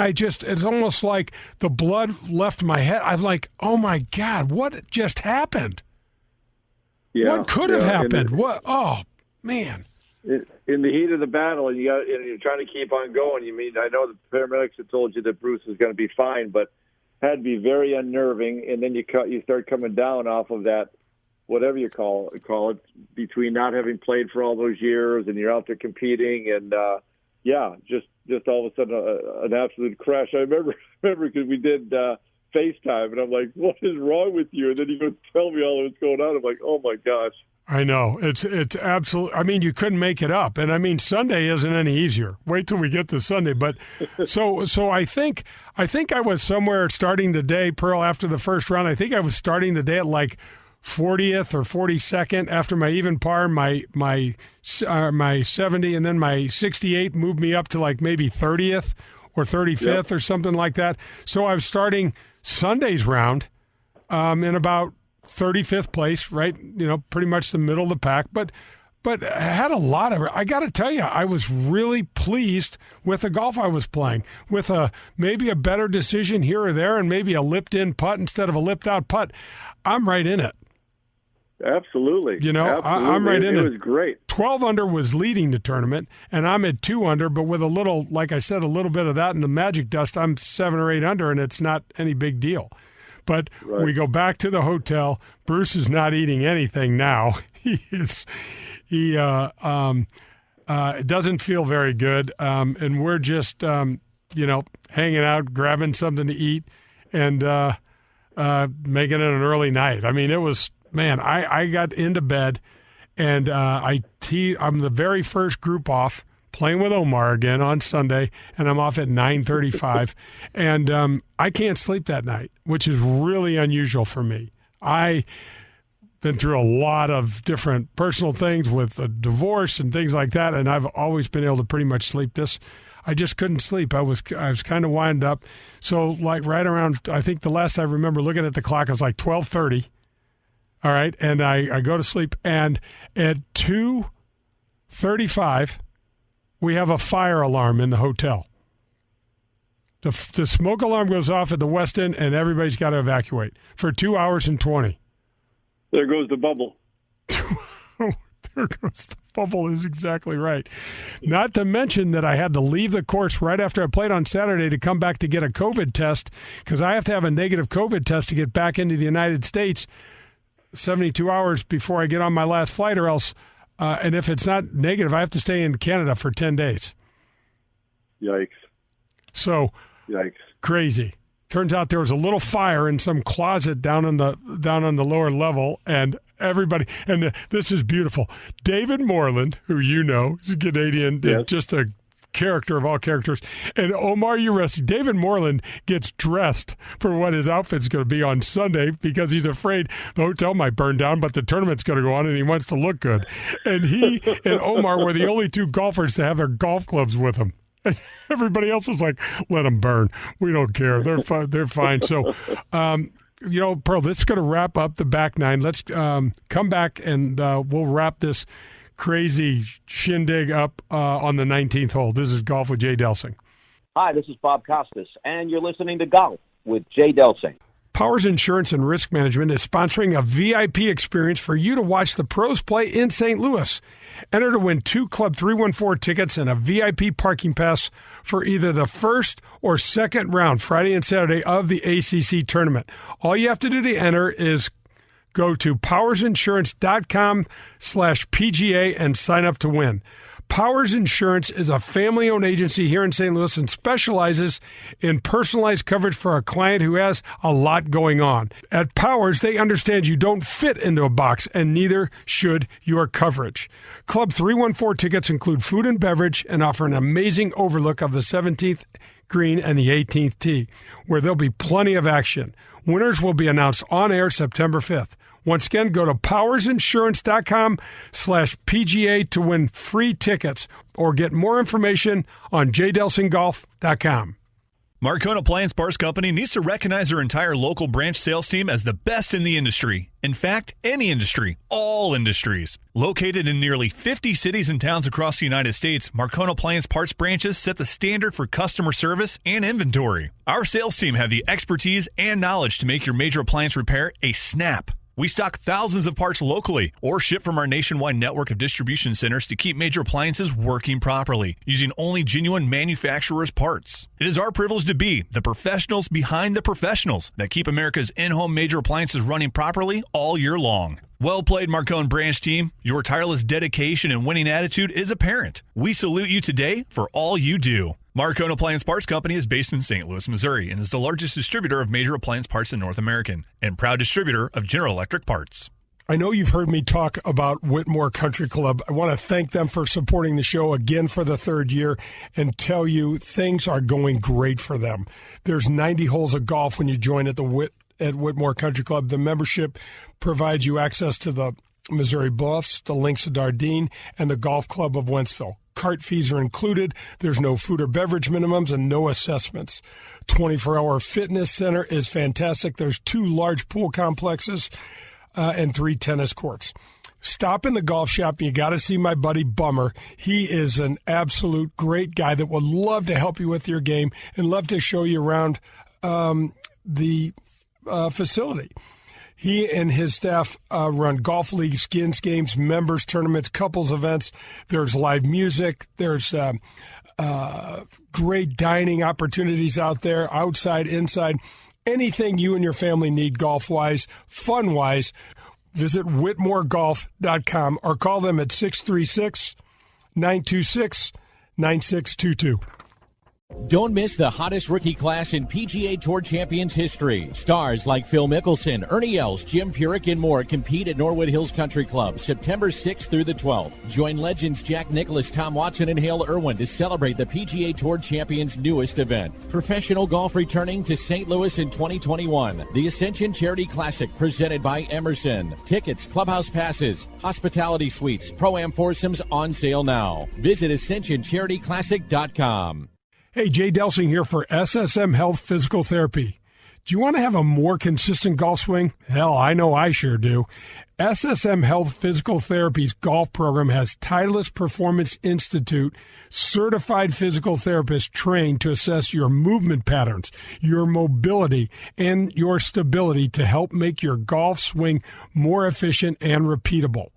I just, it's almost like the blood left my head. I'm like, oh my God, what just happened? Yeah, what could have happened? Oh man! In the heat of the battle, and you're trying to keep on going. I know the paramedics had told you that Bruce was going to be fine, but had to be very unnerving. And then you start coming down off of that, whatever you call it, between not having played for all those years and you're out there competing and. Just all of a sudden an absolute crash. I remember because we did FaceTime, and I'm like, what is wrong with you? And then you go tell me all that's going on. I'm like, oh, my gosh. I know. It's absolutely – you couldn't make it up. And, Sunday isn't any easier. Wait till we get to Sunday. But so I think I was somewhere starting the day, Pearl, after the first round. I think I was starting the day at like 40th or 42nd after my even par, my 70, and then my 68 moved me up to like maybe 30th or 35th or something like that. So I was starting Sunday's round in about 35th place, right? Pretty much the middle of the pack, but I had a lot of it. I got to tell you, I was really pleased with the golf I was playing, with maybe a better decision here or there, and maybe a lipped-in putt instead of a lipped-out putt. I'm right in it. Absolutely. Absolutely. I'm right in it. It was great. 12 under was leading the tournament, and I'm at 2 under, but with a little, like I said, a little bit of that in the magic dust, I'm 7 or 8 under, and it's not any big deal. But we go back to the hotel. Bruce is not eating anything now. He doesn't feel very good, and we're just, hanging out, grabbing something to eat, and making it an early night. It was... Man, I got into bed, and I'm the very first group off, playing with Omar again on Sunday, and I'm off at 9:35, and I can't sleep that night, which is really unusual for me. I've been through a lot of different personal things with a divorce and things like that, and I've always been able to pretty much sleep. I just couldn't sleep. I was kind of wind up. So like right around, I think the last I remember looking at the clock, it was like 12:30. All right, and I go to sleep, and at 2:35, we have a fire alarm in the hotel. The smoke alarm goes off at the West End, and everybody's got to evacuate for 2 hours and 20. There goes the bubble. There goes the fumble is exactly right. Not to mention that I had to leave the course right after I played on Saturday to come back to get a COVID test because I have to have a negative COVID test to get back into the United States 72 hours before I get on my last flight or else, and if it's not negative, I have to stay in Canada for 10 days. Yikes. So, yikes. Crazy. Turns out there was a little fire in some closet down on the lower level, and everybody. And this is beautiful. David Moreland, who you know is a Canadian, yes. Just a character of all characters, and Omar Uresi. David Moreland gets dressed for what his outfit's going to be on Sunday because he's afraid the hotel might burn down, but the tournament's going to go on, and he wants to look good. And he and Omar were the only two golfers to have their golf clubs with them. Everybody else was like, let them burn. We don't care. They're fine. They're fine. So, Pearl, this is going to wrap up the back nine. Let's come back and we'll wrap this crazy shindig up on the 19th hole. This is Golf with Jay Delsing. Hi, this is Bob Costas, and you're listening to Golf with Jay Delsing. Powers Insurance and Risk Management is sponsoring a VIP experience for you to watch the pros play in St. Louis. Enter to win 2 Club 314 tickets and a VIP parking pass for either the first or second round, Friday and Saturday, of the ACC tournament. All you have to do to enter is go to powersinsurance.com/PGA and sign up to win. Powers Insurance is a family-owned agency here in St. Louis and specializes in personalized coverage for a client who has a lot going on. At Powers, they understand you don't fit into a box, and neither should your coverage. Club 314 tickets include food and beverage and offer an amazing overlook of the 17th green and the 18th tee, where there'll be plenty of action. Winners will be announced on air September 5th. Once again, go to powersinsurance.com/PGA to win free tickets or get more information on jdelsinggolf.com. Marcone Appliance Parts Company needs to recognize their entire local branch sales team as the best in the industry. In fact, any industry, all industries. Located in nearly 50 cities and towns across the United States, Marcone Appliance Parts branches set the standard for customer service and inventory. Our sales team have the expertise and knowledge to make your major appliance repair a snap. We stock thousands of parts locally or ship from our nationwide network of distribution centers to keep major appliances working properly, using only genuine manufacturer's parts. It is our privilege to be the professionals behind the professionals that keep America's in-home major appliances running properly all year long. Well played, Marcone branch team. Your tireless dedication and winning attitude is apparent. We salute you today for all you do. Marcone Appliance Parts Company is based in St. Louis, Missouri, and is the largest distributor of major appliance parts in North America, and proud distributor of General Electric parts. I know you've heard me talk about Whitmore Country Club. I want to thank them for supporting the show again for the third year and tell you things are going great for them. There's 90 holes of golf when you join at Whitmore Country Club. The membership provides you access to the Missouri Bluffs, the Links of Dardenne, and the Golf Club of Wentzville. Cart fees are included. There's no food or beverage minimums and no assessments. 24-hour fitness center is fantastic. There's 2 large pool complexes and 3 tennis courts. Stop in the golf shop. You got to see my buddy Bummer. He is an absolute great guy that would love to help you with your game and love to show you around the facility. He and his staff run golf leagues, skins games, members tournaments, couples events. There's live music. There's great dining opportunities out there, outside, inside. Anything you and your family need golf-wise, fun-wise, visit whitmoregolf.com or call them at 636-926-9622. Don't miss the hottest rookie class in PGA Tour Champions history. Stars like Phil Mickelson, Ernie Els, Jim Furyk, and more compete at Norwood Hills Country Club September 6th through the 12th. Join legends Jack Nicklaus, Tom Watson, and Hale Irwin to celebrate the PGA Tour Champions' newest event. Professional golf returning to St. Louis in 2021. The Ascension Charity Classic presented by Emerson. Tickets, clubhouse passes, hospitality suites, Pro-Am foursomes on sale now. Visit AscensionCharityClassic.com. Hey, Jay Delsing here for SSM Health Physical Therapy. Do you want to have a more consistent golf swing? Hell, I know I sure do. SSM Health Physical Therapy's golf program has Titleist Performance Institute certified physical therapists trained to assess your movement patterns, your mobility, and your stability to help make your golf swing more efficient and repeatable.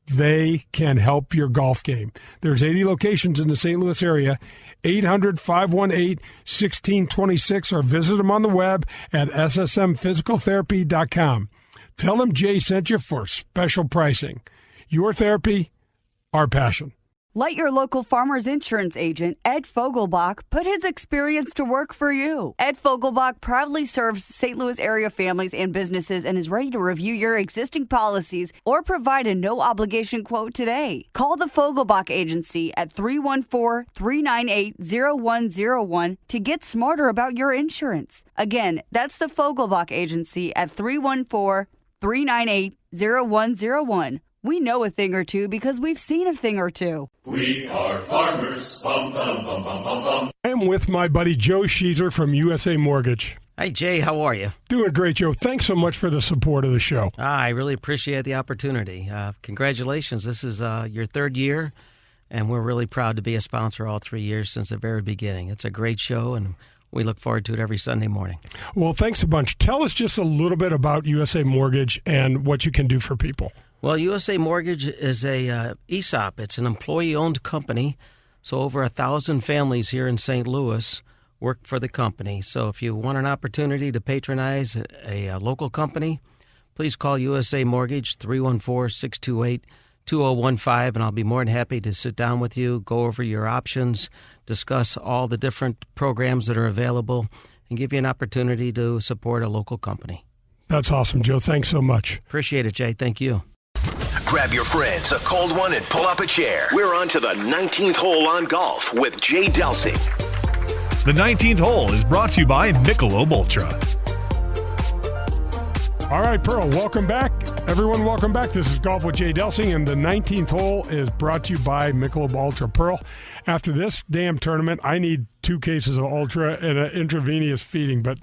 They can help your golf game. There's 80 locations in the St. Louis area. 800-518-1626 or visit them on the web at ssmphysicaltherapy.com. Tell them Jay sent you for special pricing. Your therapy, our passion. Let your local Farmers Insurance agent, Ed Fogelbach, put his experience to work for you. Ed Fogelbach proudly serves St. Louis area families and businesses and is ready to review your existing policies or provide a no-obligation quote today. Call the Fogelbach Agency at 314-398-0101 to get smarter about your insurance. Again, that's the Fogelbach Agency at 314-398-0101. We know a thing or two because we've seen a thing or two. We are farmers. Bum, bum, bum, bum, bum, bum. I'm with my buddy Joe Sheezer from USA Mortgage. Hey, Jay, how are you? Doing great, Joe. Thanks so much for the support of the show. I really appreciate the opportunity. Congratulations. This is your third year, and we're really proud to be a sponsor all 3 years since the very beginning. It's a great show, and we look forward to it every Sunday morning. Well, thanks a bunch. Tell us just a little bit about USA Mortgage and what you can do for people. Well, USA Mortgage is a ESOP. It's an employee-owned company, so over 1,000 families here in St. Louis work for the company. So if you want an opportunity to patronize a local company, please call USA Mortgage, 314-628-2015, and I'll be more than happy to sit down with you, go over your options, discuss all the different programs that are available, and give you an opportunity to support a local company. That's awesome, Joe. Thanks so much. Appreciate it, Jay. Thank you. Grab your friends, a cold one, and pull up a chair. We're on to the 19th hole on golf with Jay Delsing. The 19th hole is brought to you by Michelob Ultra. All right, Pearl, welcome back. Everyone, welcome back. This is Golf with Jay Delsing, and the 19th hole is brought to you by Michelob Ultra. Pearl, after this damn tournament, I need 2 cases of Ultra and an intravenous feeding, but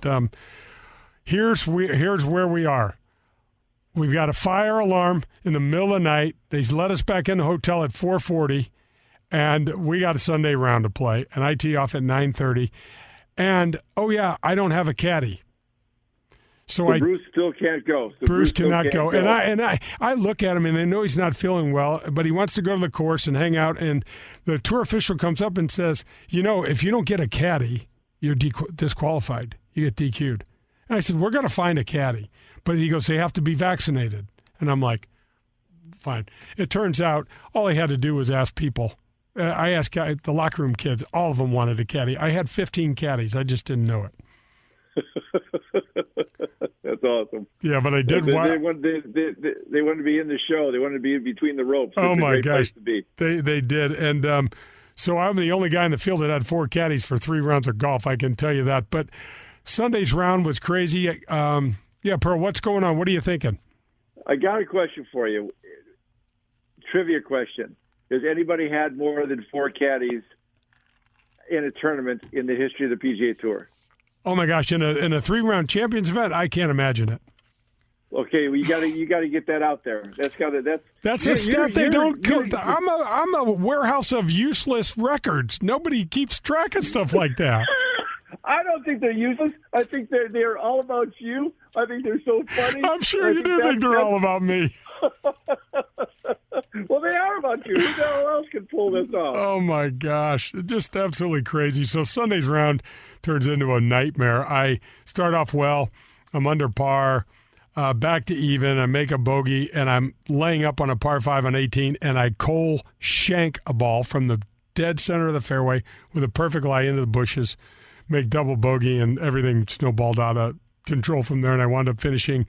here's where we are. We've got a fire alarm in the middle of the night. They let us back in the hotel at 4:40, and we got a Sunday round to play, and I tee off at 9:30. And, oh, yeah, I don't have a caddy. So Bruce still can't go. Bruce cannot go. And I look at him, and I know he's not feeling well, but he wants to go to the course and hang out. And the tour official comes up and says, if you don't get a caddy, you're disqualified. You get DQ'd. And I said, we're going to find a caddy. But he goes, they have to be vaccinated. And I'm like, fine. It turns out all I had to do was ask people. I asked the locker room kids. All of them wanted a caddy. I had 15 caddies. I just didn't know it. That's awesome. Yeah, but I did. They wanted to be in the show. They wanted to be in between the ropes. Oh, it's my a great gosh. place to be. They did. And so I'm the only guy in the field that had 4 caddies for 3 rounds of golf. I can tell you that. But Sunday's round was crazy. Yeah, Pearl, what's going on? What are you thinking? I got a question for you. Trivia question. Has anybody had more than 4 caddies in a tournament in the history of the PGA Tour? Oh, my gosh. In a 3-round Champions event? I can't imagine it. Okay, well, you got to get that out there. That's a stat they don't. I'm a warehouse of useless records. Nobody keeps track of stuff like that. I don't think they're useless. I think they're all about you. I think they're so funny. I'm sure you do think they're all about me. Well, they are about you. Who else can pull this off? Oh, my gosh. Just absolutely crazy. So Sunday's round turns into a nightmare. I start off well. I'm under par, back to even. I make a bogey, and I'm laying up on a par 5 on 18, and I Cole shank a ball from the dead center of the fairway with a perfect lie into the bushes, make double bogey, and everything snowballed out of control from there, and I wound up finishing,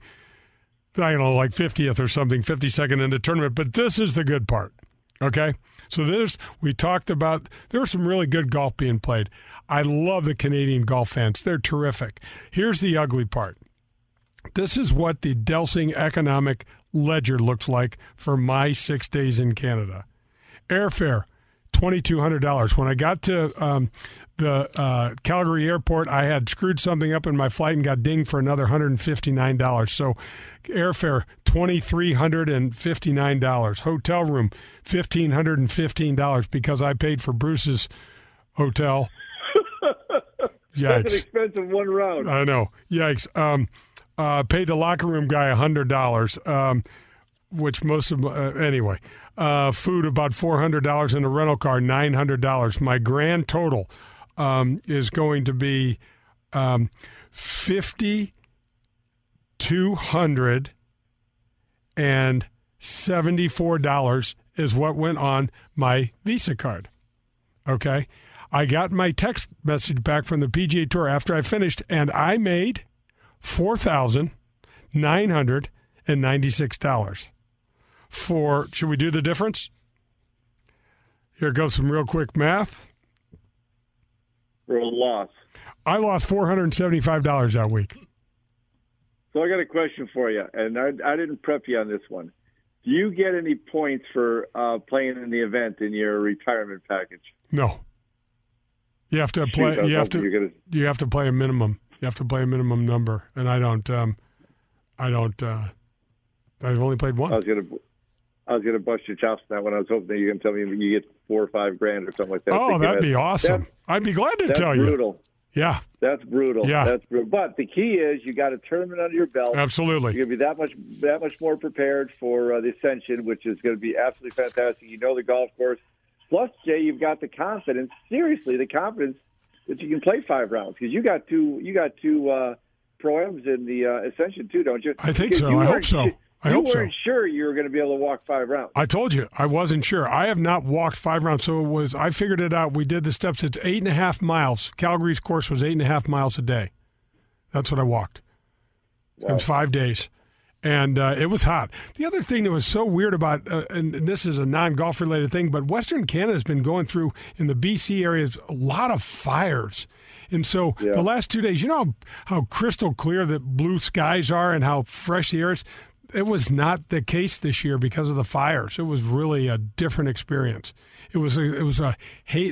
I don't know, like 50th or something, 52nd in the tournament. But this is the good part, okay? So we talked about, there was some really good golf being played. I love the Canadian golf fans. They're terrific. Here's the ugly part. This is what the Delsing economic ledger looks like for my 6 days in Canada. Airfare, $2,200. When I got to the Calgary airport, I had screwed something up in my flight and got dinged for another $159. So airfare, $2,359. Hotel room, $1,515 because I paid for Bruce's hotel. Yikes. That's an expensive one round. I know. Yikes. Paid the locker room guy $100. which most of anyway, food about $400, and a rental car $900. My grand total is going to be $5,274 is what went on my Visa card. Okay, I got my text message back from the PGA Tour after I finished, and I made $4,996. Should we do the difference? Here goes some real quick math. For a loss. I lost $475 that week. So I got a question for you, and I didn't prep you on this one. Do you get any points for playing in the event in your retirement package? No. You have to play. You have to play a minimum. You have to play a minimum number, and I don't. I've only played one. I was gonna bust your chops on that one. I was hoping that you were gonna tell me you get $4 or $5 grand or something like that. Oh, that'd be awesome. I'd be glad to tell you. That's brutal. Yeah. That's brutal. Yeah. That's brutal. But the key is you got a tournament under your belt. Absolutely. You're going to be that much more prepared for the Ascension, which is going to be absolutely fantastic. You know the golf course. Plus, Jay, you've got the confidence. Seriously, the confidence that you can play 5 rounds because you got two Pro-Ams in the Ascension too, don't you? I think so. I hope so. You weren't sure you were going to be able to walk 5 rounds. I told you I wasn't sure. I have not walked 5 rounds, so I figured it out. We did the steps. It's 8.5 miles. Calgary's course was 8.5 miles a day. That's what I walked. Wow. It was 5 days, and it was hot. The other thing that was so weird about, and this is a non-golf related thing, but Western Canada has been going through in the BC areas a lot of fires. And so the last 2 days, you know how crystal clear the blue skies are and how fresh the air is? It was not the case this year because of the fires. It was really a different experience. It was the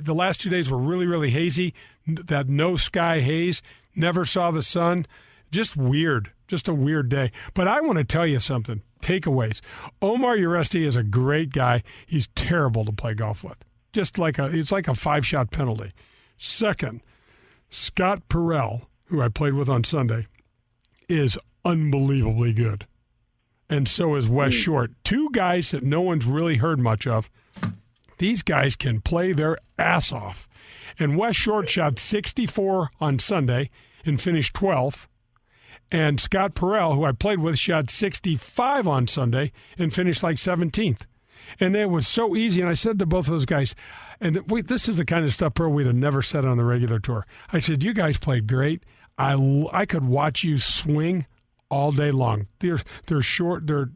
last 2 days were really, really hazy. That no sky haze, never saw the sun. Just weird. Just a weird day. But I want to tell you something. Takeaways. Omar Uresti is a great guy. He's terrible to play golf with. It's like a 5-shot penalty. Second, Scott Perrell, who I played with on Sunday, is unbelievably good. And so is Wes Short. 2 guys that no one's really heard much of. These guys can play their ass off. And Wes Short shot 64 on Sunday and finished 12th. And Scott Perrell, who I played with, shot 65 on Sunday and finished like 17th. And it was so easy. And I said to both of those guys, and this is the kind of stuff, Pearl, we'd have never said on the regular tour. I said, you guys played great. I could watch you swing all day long. They're short. They're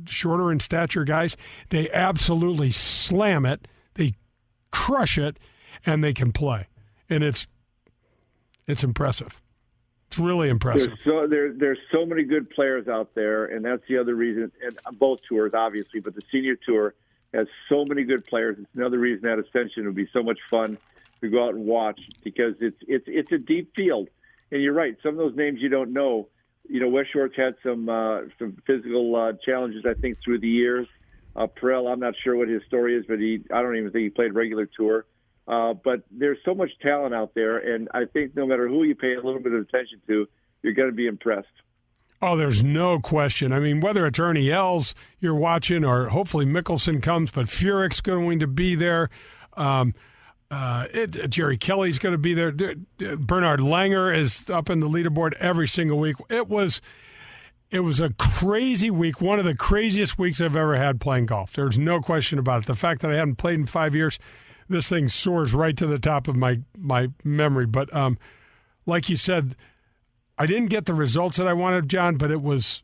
shorter in stature guys. They absolutely slam it. They crush it, and they can play. And it's impressive. It's really impressive. There's so many good players out there, and that's the other reason. And both tours, obviously, but the senior tour has so many good players. It's another reason that Ascension would be so much fun to go out and watch because it's a deep field. And you're right. Some of those names you don't know. You know, Wes Short's had some physical challenges, I think, through the years. Perrell, I'm not sure what his story is, but I don't even think he played regular tour. But there's so much talent out there, and I think no matter who you pay a little bit of attention to, you're going to be impressed. Oh, there's no question. I mean, whether it's Ernie Els you're watching or hopefully Mickelson comes, but Furyk's going to be there. Jerry Kelly's going to be there. Bernard Langer is up in the leaderboard every single week. It was a crazy week, one of the craziest weeks I've ever had playing golf. There's no question about it. The fact that I hadn't played in 5 years, this thing soars right to the top of my memory. But like you said, I didn't get the results that I wanted, John, but it was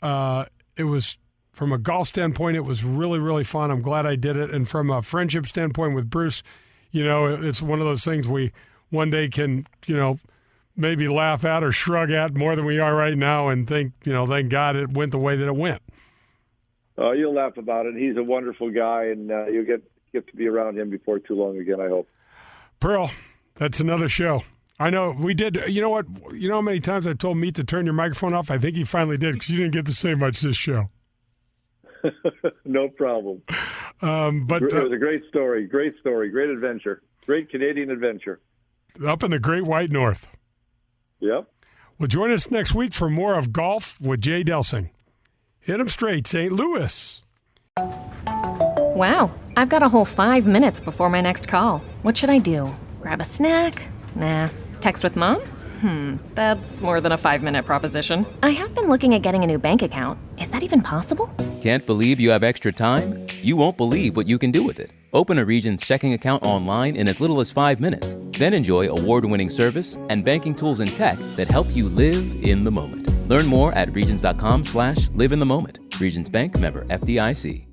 from a golf standpoint, it was really, really fun. I'm glad I did it. And from a friendship standpoint with Bruce, you know, it's one of those things we one day can, you know, maybe laugh at or shrug at more than we are right now and think, you know, thank God it went the way that it went. You'll laugh about it. He's a wonderful guy, and you'll get to be around him before too long again, I hope. Pearl, that's another show. I know we did. You know what? You know how many times I told Meat to turn your microphone off? I think he finally did because you didn't get to say much this show. No problem. But it was a great story, great adventure, great Canadian adventure. Up in the Great White North. Yep. Well, join us next week for more of Golf with Jay Delsing. Hit 'em straight, St. Louis. Wow, I've got a whole 5 minutes before my next call. What should I do? Grab a snack? Nah. Text with mom? That's more than a 5-minute proposition. I have been looking at getting a new bank account. Is that even possible? Can't believe you have extra time? You won't believe what you can do with it. Open a Regions checking account online in as little as 5 minutes. Then enjoy award-winning service and banking tools and tech that help you live in the moment. Learn more at regions.com/live in the moment. Regions Bank, member FDIC.